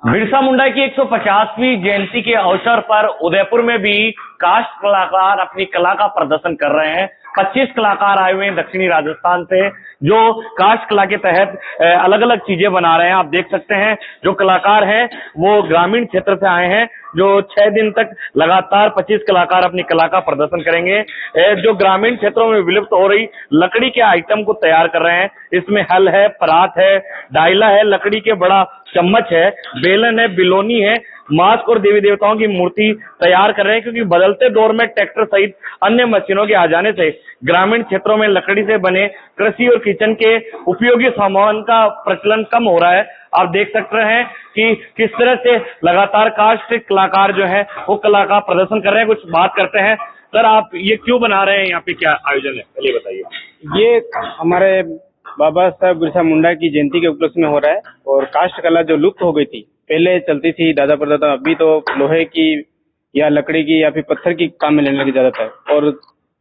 बिरसा मुंडा की 150वीं जयंती के अवसर पर उदयपुर में भी काष्ठ कलाकार अपनी कला का प्रदर्शन कर रहे हैं। 25 कलाकार आए हुए हैं दक्षिणी राजस्थान से, जो काष्ठ कला के तहत अलग अलग चीजें बना रहे हैं। आप देख सकते हैं जो कलाकार हैं वो ग्रामीण क्षेत्र से आए हैं, जो 6 दिन तक लगातार 25 कलाकार अपनी कला का प्रदर्शन करेंगे। जो ग्रामीण क्षेत्रों में विलुप्त हो रही लकड़ी के आइटम को तैयार कर रहे हैं। इसमें हल है, परात है, डायला है, लकड़ी के बड़ा चम्मच है, बेलन है, बिलोनी है, मास्क और देवी देवताओं की मूर्ति तैयार कर रहे हैं। क्योंकि बदलते दौर में ट्रैक्टर सहित अन्य मशीनों के आ जाने से ग्रामीण क्षेत्रों में लकड़ी से बने कृषि और किचन के उपयोगी सामान का प्रचलन कम हो रहा है। आप देख सकते हैं कि किस तरह से लगातार काष्ठ कलाकार जो है वो कला का प्रदर्शन कर रहे हैं। कुछ बात करते हैं। सर, आप ये क्यों बना रहे हैं? यहाँ पे क्या आयोजन है, पहले बताइए। ये हमारे बाबा साहब बिरसा मुंडा की जयंती के उपलक्ष्य में हो रहा है। और काष्ठ कला जो लुप्त हो गई थी, पहले चलती थी दादा परदादा, अभी तो लोहे की या लकड़ी की या फिर पत्थर की काम में लेने लगे ज्यादातर। और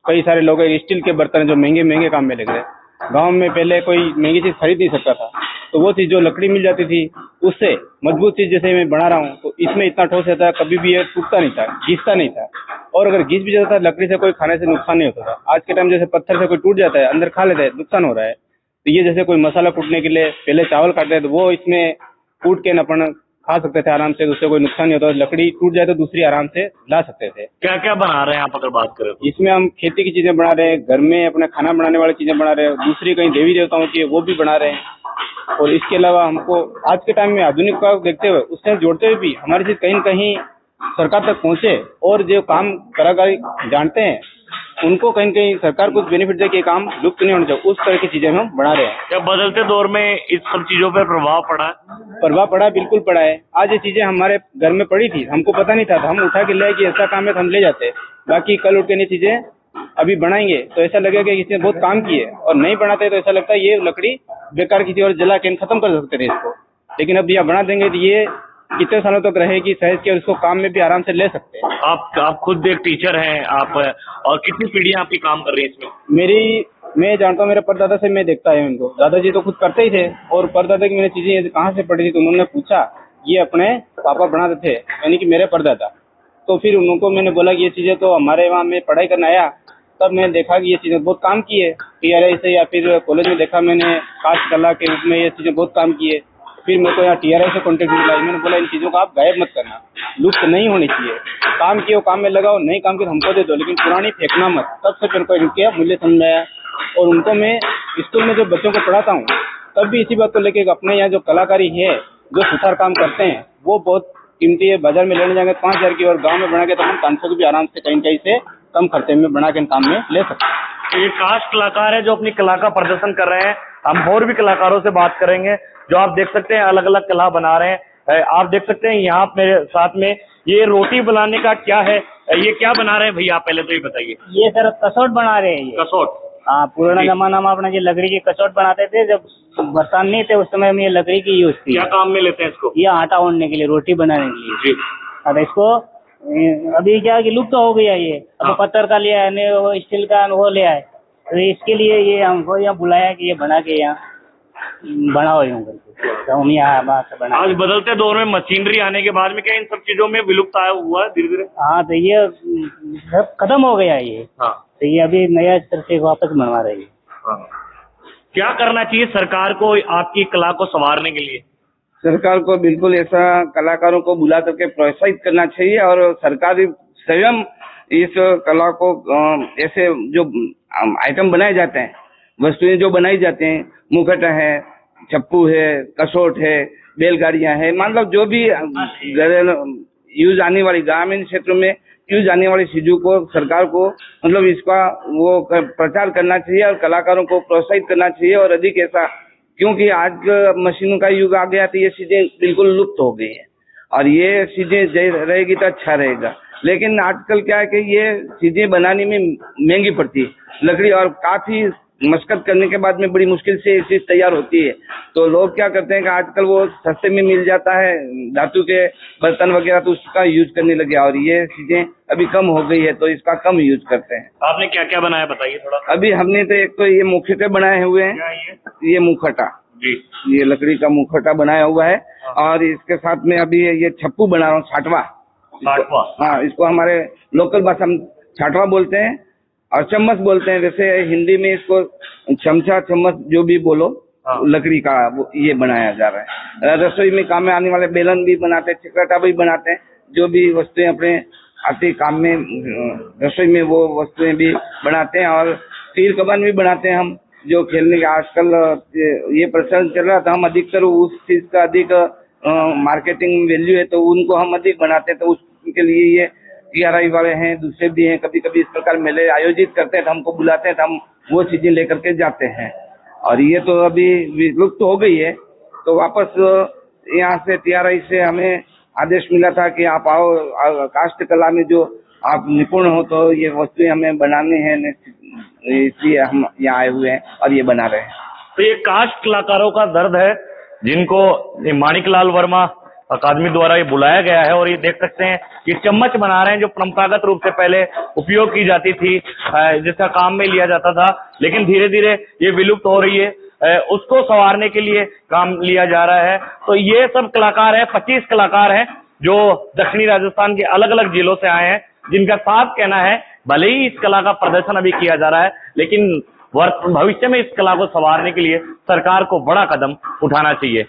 कई सारे लोग स्टील के बर्तन जो महंगे महंगे काम में लग रहे। गांव में पहले कोई महंगी चीज खरीद नहीं सकता था, तो वो चीज जो लकड़ी मिल जाती थी उससे मजबूत चीज जैसे मैं बना रहा हूँ, तो इसमें इतना ठोस रहता है, कभी भी ये टूटता नहीं था, घिसता नहीं था। और अगर घिस भी जाता था लकड़ी से, कोई खाने से नुकसान नहीं होता था। आज के टाइम जैसे पत्थर से कोई टूट जाता है, अंदर खा लेता है, नुकसान हो रहा है। तो ये जैसे कोई मसाला कूटने के लिए पहले चावल काटते हैं, तो वो इसमें कूट के अपन खा सकते थे आराम से, उससे कोई नुकसान नहीं होता। लकड़ी टूट जाए तो दूसरी आराम से ला सकते थे। क्या क्या बना रहे हैं आप अगर बात करें तो? इसमें हम खेती की चीजें बना रहे हैं, घर में अपने खाना बनाने वाली चीजें बना रहे हैं, दूसरी कहीं देवी देवताओं की है वो भी बना रहे हैं। और इसके अलावा हमको आज के टाइम में आधुनिक को देखते हुए उससे जोड़ते हुए भी हमारी चीज कहीं न कहीं सरकार तक पहुंचे, और जो काम कलाकारी जानते हैं उनको कहीं न कहीं सरकार कुछ बेनिफिट दे के काम लुप्त नहीं होने चाहिए। उस तरह की चीजें हम बना रहे हैं। क्या बदलते दौर में इस सब चीजों पर प्रभाव पड़ा है? प्रभाव पड़ा, बिल्कुल पड़ा है। आज ये चीजें हमारे घर में पड़ी थी, हमको पता नहीं था, तो हम उठा के ले आए कि ऐसा काम है तो हम ले जाते। बाकी कल उठ के नहीं चीजें अभी बनाएंगे तो ऐसा लगेगा कि इसने बहुत काम किए, और नहीं बनाते तो ऐसा लगता है ये लकड़ी बेकार की थी और जला के खत्म कर सकते थे इसको। लेकिन अब यहाँ बना देंगे तो ये कितने सालों तक रहेगी सहज के, और इसको काम में भी आराम से ले सकते हैं। आप खुद एक टीचर हैं आप, और कितनी पीढ़ियां आपकी काम कर रही है इसमें? मैं जानता हूँ, मेरे परदादा से मैं देखता है उनको। दादाजी तो खुद करते ही थे, और परदादा की मैंने चीजें कहाँ से पढ़ी थी तो उन्होंने पूछा, ये अपने पापा बनाते थे, यानी कि मेरे परदादा। तो फिर उनको मैंने बोला कि ये चीजें तो हमारे वहाँ में पढ़ाई करने आया, तब मैंने देखा कि ये चीजें बहुत काम की है। TRI से या फिर कॉलेज में देखा मैंने काष्ठ कला के रूप में ये चीजें बहुत काम की है। फिर मेरे को यहाँ TRI से कॉन्टेक्ट मिला, मैंने बोला इन चीजों को आप गायब मत करना, लुप्त नहीं होनी चाहिए। काम किए काम में लगाओ, नहीं काम किए हमको दे दो, लेकिन पुरानी फेंकना मत। तब से मेरे को इनके मूल्य समझाया। और उनको मैं स्कूल में जो बच्चों को पढ़ाता हूँ तब भी इसी बात को लेके अपने यहाँ जो कलाकारी है, जो सुथार काम करते हैं वो बहुत कीमती है। बाजार में लेने जाएंगे 5,000 की, और गाँव में बना के तो हम 500 की भी आराम से कहीं कहीं से कम खर्चे में बना के काम में ले सकते हैं। ये काष्ठ कलाकार है जो अपनी कला का प्रदर्शन कर रहे हैं। हम और भी कलाकारों से बात करेंगे जो आप देख सकते हैं अलग अलग कला बना रहे हैं। आप देख सकते हैं यहाँ मेरे साथ में ये रोटी बनाने का क्या है, ये क्या बना रहे हैं भैया? पहले तो ये बताइए। ये सर कसौट बना रहे हैं। ये कसौट? हाँ, पुराना जमाना में अपना ये लकड़ी की कसौट बनाते थे, जब बर्तन नहीं थे उस समय में ये लकड़ी की यूज थी। क्या काम में लेते हैं इसको? ये आटा ओढ़ने के लिए, रोटी बनाने के लिए। जी। अब इसको अभी क्या कि लुप्त हो गया ये। अब पत्थर का लिया है, वो स्टील का वो लिया है, तो इसके लिए ये हमको यहाँ बुलाया कि ये बना के यहाँ बनाओ यूँ करके, तो हम यहाँ बना। आज बदलते दौर में मशीनरी आने के बाद में क्या इन सब चीजों में विलुप्त आया हुआ है धीरे धीरे? हाँ, तो ये सब खत्म हो गया ये। हाँ, तो ये अभी नया स्तर से वापस बनवा रही है। हाँ। क्या करना चाहिए सरकार को आपकी कला को संवारने के लिए? सरकार को बिल्कुल ऐसा कलाकारों को बुला करके प्रोत्साहित करना चाहिए, और सरकार स्वयं इस कला को ऐसे जो आइटम बनाए जाते हैं, वस्तुएं जो बनाई जाती हैं, मुखटा है, चप्पू है, कसौट है, बैलगाड़ियां है, मतलब जो भी यूज आने वाली ग्रामीण क्षेत्रों में यूज आने वाली चीजों को सरकार को मतलब इसका वो प्रचार करना चाहिए और कलाकारों को प्रोत्साहित करना चाहिए। और अधिक ऐसा, क्योंकि आज मशीनों का युग आ गया तो ये चीजें बिल्कुल लुप्त हो गई है, और ये चीजें रहेगी तो अच्छा रहेगा। लेकिन आजकल क्या है कि ये चीजें बनाने में महंगी पड़ती है लकड़ी, और काफी मशक्कत करने के बाद में बड़ी मुश्किल से ये चीज तैयार होती है। तो लोग क्या करते हैं कि आजकल वो सस्ते में मिल जाता है धातु के बर्तन वगैरह, तो उसका यूज करने लगे, और ये चीजें अभी कम हो गई है तो इसका कम यूज करते हैं। आपने क्या क्या बनाया बताइए थोड़ा। अभी हमने तो एक तो ये मुखटे बनाए हुए हैं, ये मुखटा, जी। ये लकड़ी का मुखौटा बनाया हुआ है और इसके साथ में अभी ये छप्पू बना रहा हूँ, छाटवा। साठवां। हाँ, इसको हमारे लोकल भाषा में छाटवा बोलते हैं और चम्मच बोलते हैं। वैसे हिंदी में इसको चमचा, चम्मच जो भी बोलो, हाँ। लकड़ी का वो ये बनाया जा रहा है। रसोई में काम में आने वाले बेलन भी बनाते हैं, चकराटा भी बनाते हैं। जो भी वस्तुएं अपने आते काम में रसोई में वो वस्तुएं भी बनाते हैं और तीर कमान भी बनाते हैं हम। जो खेलने का आजकल ये प्रचलन चल रहा था, हम अधिकतर उस चीज का अधिक मार्केटिंग वैल्यू है तो उनको हम अधिक बनाते हैं। तो उसके लिए ये TRI वाले हैं, दूसरे भी हैं, कभी कभी इस प्रकार मेले आयोजित करते हैं तो हमको बुलाते हैं तो हम वो चीजें लेकर के जाते हैं। और ये तो अभी विलुप्त हो गई है, तो वापस यहाँ से TRI से हमें आदेश मिला था कि आप आओ, काष्ठ कला में जो आप निपुण हो तो ये वस्तुएं हमें बनानी है, इसलिए हम यहाँ आए हुए हैं और ये बना रहे हैं। तो ये काष्ठ कलाकारों का दर्द है जिनको ये माणिकलाल वर्मा अकादमी द्वारा ये बुलाया गया है। और ये देख सकते हैं ये चम्मच बना रहे हैं जो परंपरागत रूप से पहले उपयोग की जाती थी, जिसका काम में लिया जाता था, लेकिन धीरे धीरे ये विलुप्त हो रही है। उसको संवारने के लिए काम लिया जा रहा है। तो ये सब कलाकार है, 25 कलाकार हैं जो दक्षिणी राजस्थान के अलग अलग जिलों से आए हैं, जिनका साफ कहना है भले ही इस कला का प्रदर्शन अभी किया जा रहा है, लेकिन भविष्य में इस कला को संवारने के लिए सरकार को बड़ा कदम उठाना चाहिए।